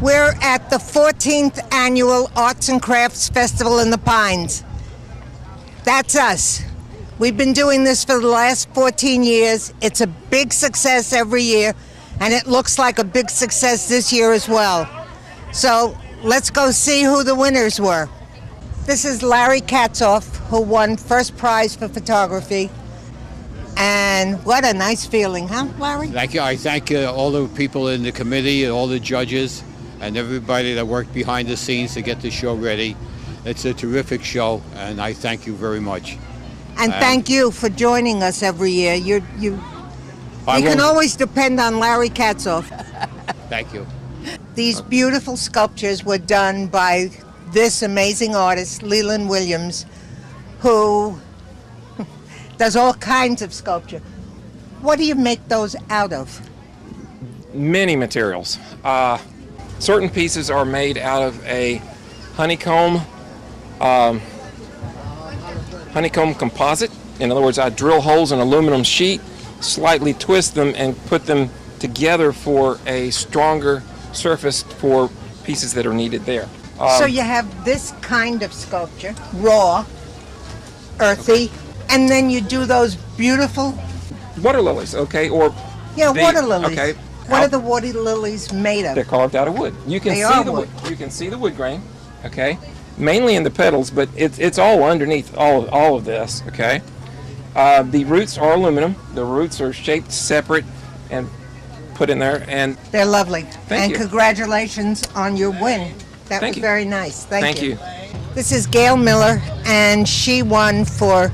We're at the 14th Annual Arts and Crafts Festival in the Pines. That's us. We've been doing this for the last 14 years. It's a big success every year, and it looks like a big success this year as well. So let's go see who the winners were. This is Larry Katzoff, who won first prize for photography. And what a nice feeling, huh, Larry? Thank you. I thank all the people in the committee and all the judges and everybody that worked behind the scenes to get the show ready. It's a terrific show, and I thank you very much. And thank you for joining us every year. You can always depend on Larry Katzoff. Thank you. These beautiful sculptures were done by this amazing artist, Leland Williams, who does all kinds of sculpture. What do you make those out of? Many materials. Certain pieces are made out of a honeycomb composite. In other words, I drill holes in aluminum sheet, slightly twist them, and put them together for a stronger surface for pieces that are needed there. So you have this kind of sculpture, raw, earthy, and then you do those beautiful water lilies, okay, or water lilies. Okay, what are the water lilies made of? They're carved out of wood. You can see the wood. You can see the wood grain, okay, mainly in the petals, but it's all underneath all of this, okay. The roots are aluminum. The roots are shaped separate and put in there, and they're lovely. Thank you. Congratulations on your win. That was very nice. Thank you. This is Gail Miller, and she won for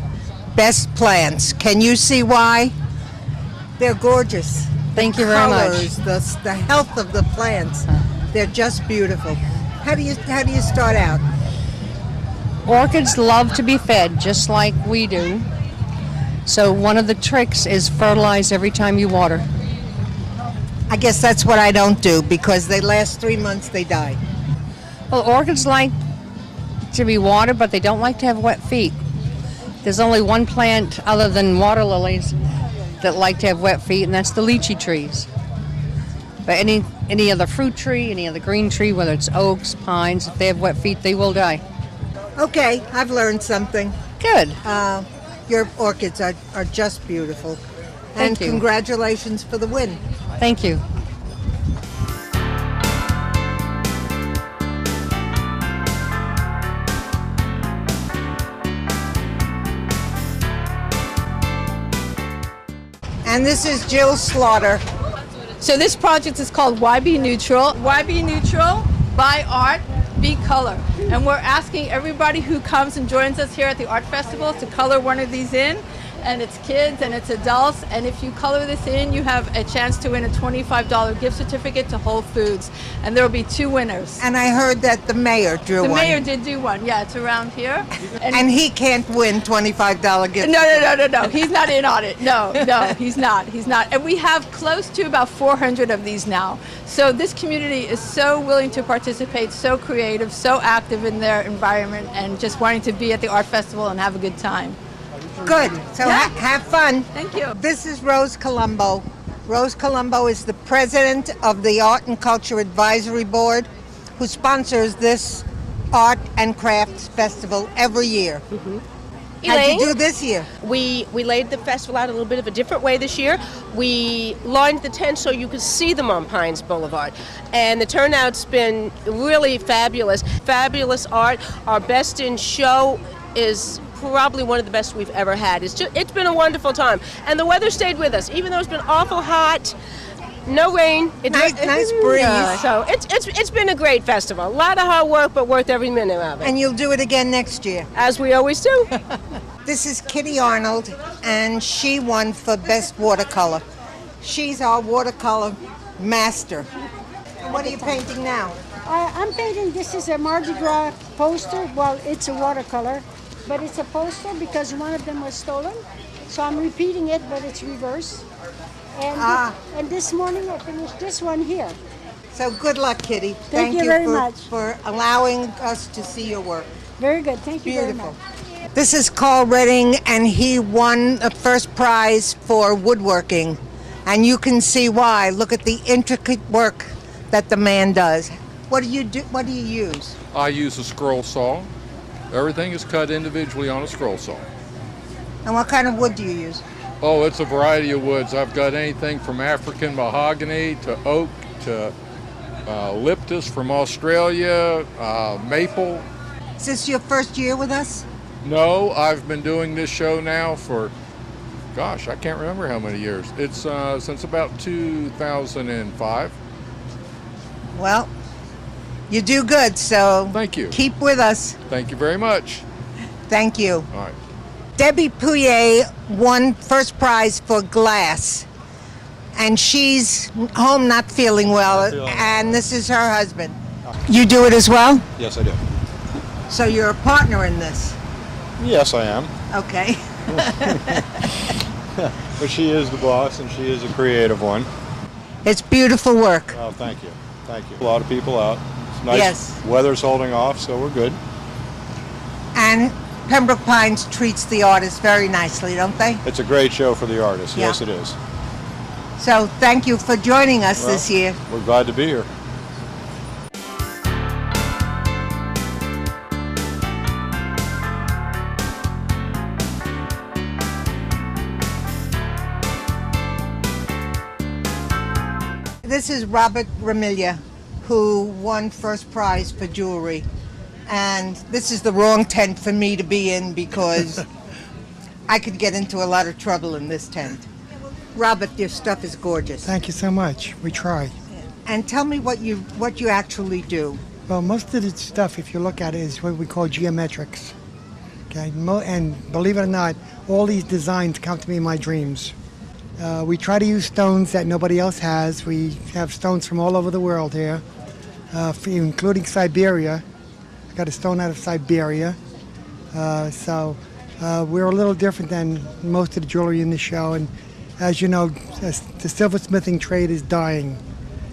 Best Plants. Can you see why? They're gorgeous. Thank you very much. The health of the plants, they're just beautiful. How do you start out? Orchids love to be fed just like we do. So one of the tricks is fertilize every time you water. I guess that's what I don't do, because they last 3 months, they die. Well, orchids like to be watered, but they don't like to have wet feet. There's only one plant other than water lilies that like to have wet feet, and that's the lychee trees. But any other fruit tree, any other green tree, whether it's oaks, pines, if they have wet feet, they will die. Okay, I've learned something. Good. Your orchids are just beautiful. Thank you. Congratulations for the win. Thank you. And this is Jill Slaughter. So this project is called Why Be Neutral? Why Be Neutral? Buy art, be color. And we're asking everybody who comes and joins us here at the Art Festival to color one of these in. And it's kids and it's adults, and if you color this in, you have a chance to win a $25 gift certificate to Whole Foods, and there will be 2 winners. And I heard that the mayor drew one. The mayor did do one, yeah, it's around here. And he can't win $25 gift. No, he's not in on it. No, he's not. And we have close to about 400 of these now. So this community is so willing to participate, so creative, so active in their environment, and just wanting to be at the Art Festival and have a good time. Good. So have fun. Thank you. This is Rose Colombo. Rose Colombo is the president of the Art and Culture Advisory Board, who sponsors this Art and Crafts Festival every year. Mm-hmm. How'd you do this year? We laid the festival out a little bit of a different way this year. We lined the tents so you could see them on Pines Boulevard. And the turnout's been really fabulous. Fabulous art. Our Best in Show is probably one of the best we've ever had. It's been a wonderful time. And the weather stayed with us, even though it's been awful hot. No rain. Nice breeze. So it's been a great festival. A lot of hard work, but worth every minute of it. And you'll do it again next year. As we always do. This is Kitty Arnold, and she won for Best Watercolor. She's our watercolor master. What are you painting now? I'm painting, this is a Mardi Gras poster. Well, it's a watercolor, but it's a poster because one of them was stolen. So I'm repeating it, but it's reversed. And this morning I finished this one here. So good luck, Kitty. Thank you very much for allowing us to see your work. Very good. Thank you very much. This is Carl Redding, and he won the first prize for woodworking. And you can see why. Look at the intricate work that the man does. What do you do? What do you use? I use a scroll saw. Everything is cut individually on a scroll saw. And what kind of wood do you use? Oh, it's a variety of woods. I've got anything from African mahogany to oak to eucalyptus from Australia, maple. Is this your first year with us? No, I've been doing this show now for, gosh, I can't remember how many years. It's since about 2005. Well, you do good, so Thank you. keep with us. Thank you very much. Thank you. All right. Debbie Pouillet won first prize for glass, and she's home not feeling well, and this is her husband. You do it as well? Yes, I do. So you're a partner in this? Yes, I am. Okay. But she is the boss, and she is a creative one. It's beautiful work. Oh, thank you. Thank you. A lot of people out. It's nice. Yes. Weather's holding off, so we're good. And Pembroke Pines treats the artists very nicely, don't they? It's a great show for the artists. Yeah. Yes, it is. So thank you for joining us Well, this year. We're glad to be here. This is Robert Ramilia, who won first prize for jewelry. And this is the wrong tent for me to be in because I could get into a lot of trouble in this tent. Robert, your stuff is gorgeous. Thank you so much. We try. And tell me what you actually do. Well, most of the stuff, if you look at it, is what we call geometrics. Okay, and believe it or not, all these designs come to me in my dreams. We try to use stones that nobody else has. We have stones from all over the world here, including Siberia. I got a stone out of Siberia. So we're a little different than most of the jewelry in the show. And as you know, the silversmithing trade is dying.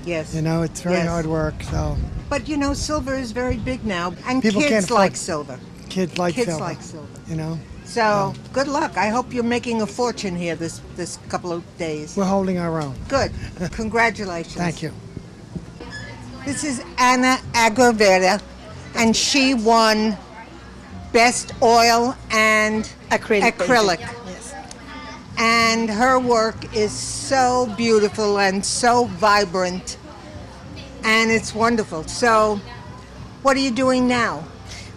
Yes. You know, it's very Yes. hard work. So But you know, silver is very big now, and People can't kids afford- like silver. kids like Kids silver. like silver. You know, So good luck. I hope you're making a fortune here this couple of days. we're holding our own. Good. Congratulations. Thank you. This is Anna Agravera, and she won Best Oil and Acrylic. Yes. And her work is so beautiful and so vibrant, and it's wonderful. So, what are you doing now?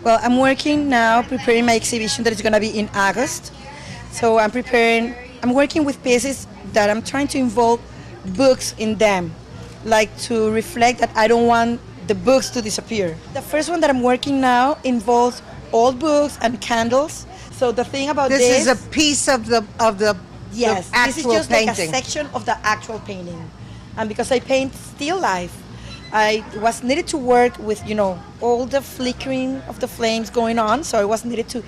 Well, I'm working now preparing my exhibition that is going to be in August. So I'm working with pieces that I'm trying to involve books in them, like to reflect that I don't want the books to disappear. The first one that I'm working now involves old books and candles. So the thing about This is a piece of the yes, the this is actual just like a painting. section of the actual painting. And because I paint still life, I was needed to work with, all the flickering of the flames going on. So I was needed to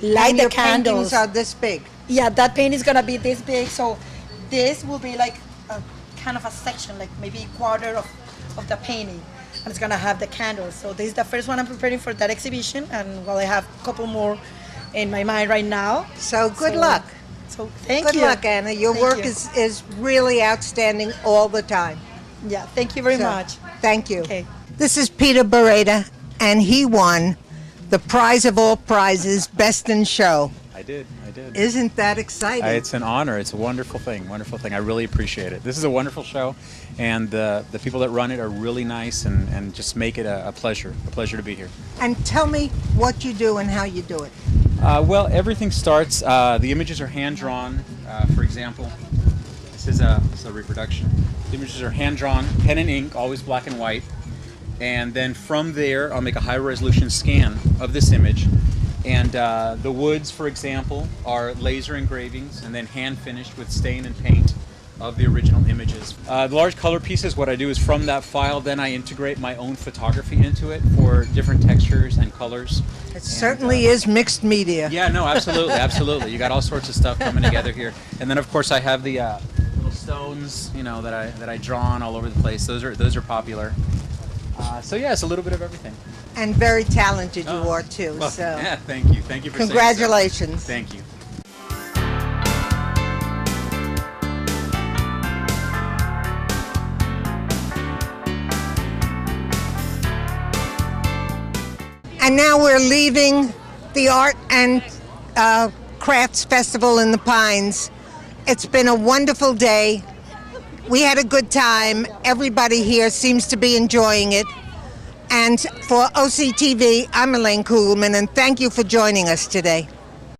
light And the your candles. paintings are this big. Yeah, that paint is gonna be this big. So this will be like a kind of a section, like maybe a quarter of the painting. And it's gonna have the candles. So this is the first one I'm preparing for that exhibition. And I have a couple more in my mind right now. So good luck. So thank Good you. luck, Anna. Your Thank work you. is really outstanding all the time. Yeah, thank you very So, much. Thank you. Okay. This is Peter Beretta, and he won the prize of all prizes, Best in Show. I did. Isn't that exciting? It's an honor. It's a wonderful thing. I really appreciate it. This is a wonderful show, and the people that run it are really nice and just make it a pleasure to be here. And tell me what you do and how you do it. Well, everything starts, the images are hand-drawn. For example, this is a reproduction. The images are hand-drawn, pen and ink, always black and white. And then from there, I'll make a high-resolution scan of this image. And the woods, for example, are laser engravings and then hand-finished with stain and paint of the original images. The large color pieces, what I do is from that file, then I integrate my own photography into it for different textures and colors. It certainly is mixed media. Yeah, no, absolutely, absolutely. You got all sorts of stuff coming together here. And then, of course, I have the little stones, that I draw on all over the place. Those are popular. So yeah, it's a little bit of everything. And very talented you are too. Well, so yeah, thank you for saying so. congratulations. Thank you. And now we're leaving the Art and Crafts Festival in the Pines. It's been a wonderful day. We had a good time. Everybody here seems to be enjoying it. And for OCTV, I'm Elaine Kugelman, and thank you for joining us today.